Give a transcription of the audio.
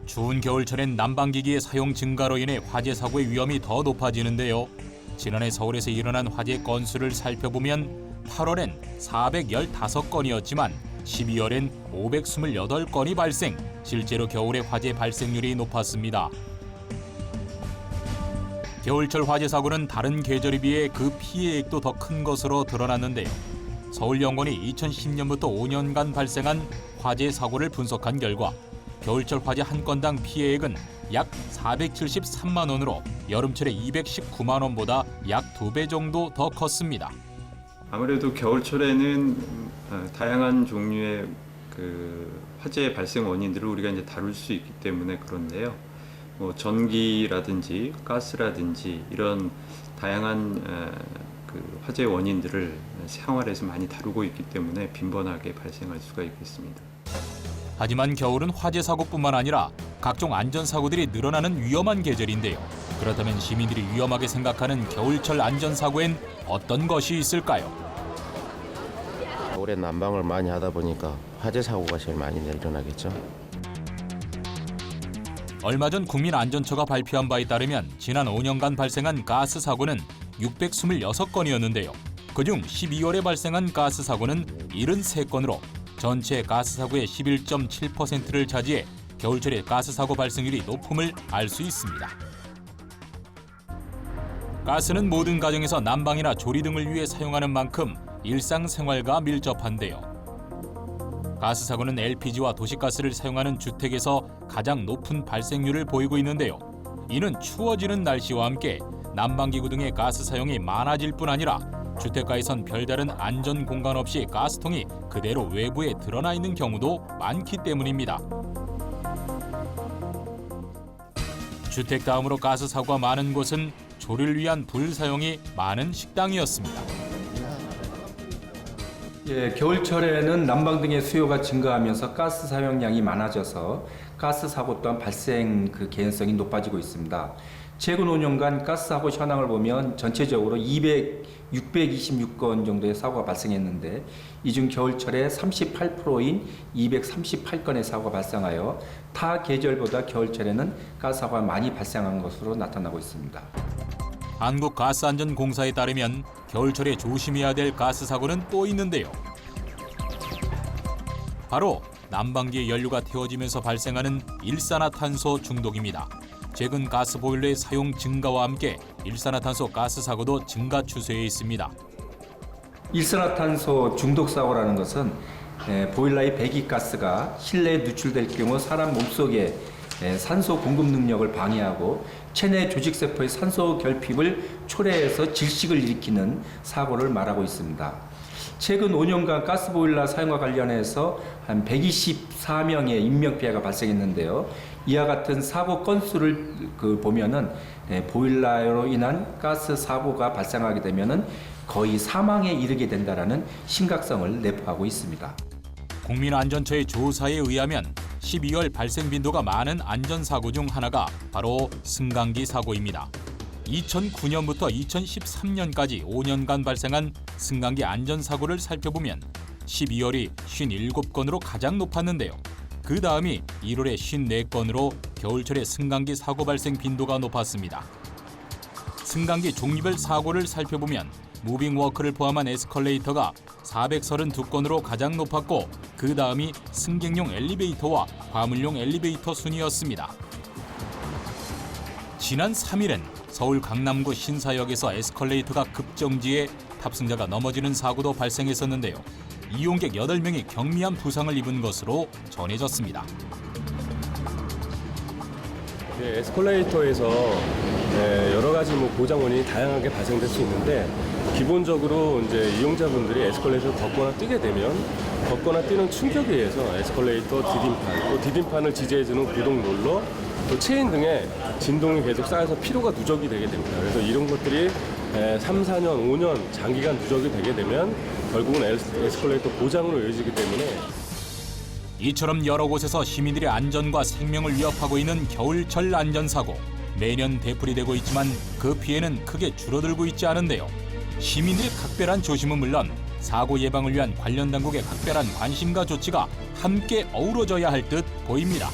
추운 겨울철엔 난방기기의 사용 증가로 인해 화재 사고의 위험이 더 높아지는데요. 지난해 서울에서 일어난 화재 건수를 살펴보면 8월엔 415건이었지만 12월엔 528건이 발생, 실제로 겨울에 화재 발생률이 높았습니다. 겨울철 화재 사고는 다른 계절에 비해 그 피해액도 더 큰 것으로 드러났는데요. 서울연구원이 2010년부터 5년간 발생한 화재 사고를 분석한 결과 겨울철 화재 한 건당 피해액은 약 473만 원으로 여름철의 219만 원보다 약 2배 정도 더 컸습니다. 아무래도 겨울철에는 다양한 종류의 화재 발생 원인들을 우리가 이제 다룰 수 있기 때문에 그런데요. 전기라든지 가스라든지 이런 다양한 화재 원인들을 생활에서 많이 다루고 있기 때문에 빈번하게 발생할 수가 있겠습니다. 하지만 겨울은 화재 사고뿐만 아니라 각종 안전사고들이 늘어나는 위험한 계절인데요. 그렇다면 시민들이 위험하게 생각하는 겨울철 안전사고엔 어떤 것이 있을까요? 올해 난방을 많이 하다 보니까 화재 사고가 제일 많이 일어나겠죠. 얼마 전 국민안전처가 발표한 바에 따르면 지난 5년간 발생한 가스 사고는 626건이었는데요. 그중 12월에 발생한 가스 사고는 73건으로 전체 가스 사고의 11.7%를 차지해 겨울철에 가스 사고 발생률이 높음을 알 수 있습니다. 가스는 모든 가정에서 난방이나 조리 등을 위해 사용하는 만큼 일상생활과 밀접한데요. 가스 사고는 LPG와 도시가스를 사용하는 주택에서 가장 높은 발생률을 보이고 있는데요. 이는 추워지는 날씨와 함께 난방기구 등의 가스 사용이 많아질 뿐 아니라 주택가에선 별다른 안전 공간 없이 가스통이 그대로 외부에 드러나 있는 경우도 많기 때문입니다. 주택 다음으로 가스 사고가 많은 곳은 조리를 위한 불 사용이 많은 식당이었습니다. 겨울철에는 난방 등의 수요가 증가하면서 가스 사용량이 많아져서 가스 사고 또한 발생 개연성이 높아지고 있습니다. 최근 5년간 가스 사고 현황을 보면 전체적으로 626건 정도의 사고가 발생했는데 이 중 겨울철에 38%인 238건의 사고가 발생하여 타 계절보다 겨울철에는 가스 사고가 많이 발생한 것으로 나타나고 있습니다. 한국가스안전공사에 따르면 겨울철에 조심해야 될 가스 사고는 또 있는데요. 바로 난방기의 연료가 태워지면서 발생하는 일산화탄소 중독입니다. 최근 가스보일러의 사용 증가와 함께 일산화탄소 가스 사고도 증가 추세에 있습니다. 일산화탄소 중독 사고라는 것은 보일러의 배기가스가 실내에 누출될 경우 사람 몸속에 산소 공급 능력을 방해하고 체내 조직세포의 산소 결핍을 초래해서 질식을 일으키는 사고를 말하고 있습니다. 최근 5년간 가스보일러 사용과 관련해서 한 124명의 인명피해가 발생했는데요. 이와 같은 사고 건수를 보면은 보일러로 인한 가스 사고가 발생하게 되면은 거의 사망에 이르게 된다라는 심각성을 내포하고 있습니다. 국민안전처의 조사에 의하면 12월 발생 빈도가 많은 안전사고 중 하나가 바로 승강기 사고입니다. 2009년부터 2013년까지 5년간 발생한 승강기 안전사고를 살펴보면 12월이 57건으로 가장 높았는데요. 그 다음이 1월에 54건으로 겨울철에 승강기 사고 발생 빈도가 높았습니다. 승강기 종류별 사고를 살펴보면 무빙워크를 포함한 에스컬레이터가 432건으로 가장 높았고 그 다음이 승객용 엘리베이터와 화물용 엘리베이터 순이었습니다. 지난 3일엔 서울 강남구 신사역에서 에스컬레이터가 급정지해 탑승자가 넘어지는 사고도 발생했었는데요. 이용객 8명이 경미한 부상을 입은 것으로 전해졌습니다. 에스컬레이터에서 여러 가지 고장 원인이 다양하게 발생될 수 있는데 기본적으로 이제 이용자분들이 에스컬레이터를 걷거나 뛰게 되면 걷거나 뛰는 충격에 의해서 에스컬레이터 디딤판, 또 디딤판을 지지해주는 구동 롤러, 또 체인 등의 진동이 계속 쌓여서 피로가 누적이 되게 됩니다. 그래서 이런 것들이 3, 4년, 5년 장기간 누적이 되게 되면 결국은 에스컬레이터 고장으로 이어지기 때문에 이처럼 여러 곳에서 시민들의 안전과 생명을 위협하고 있는 겨울철 안전사고. 매년 되풀이되고 있지만 그 피해는 크게 줄어들고 있지 않은데요. 시민들의 각별한 조심은 물론 사고 예방을 위한 관련 당국의 각별한 관심과 조치가 함께 어우러져야 할 듯 보입니다.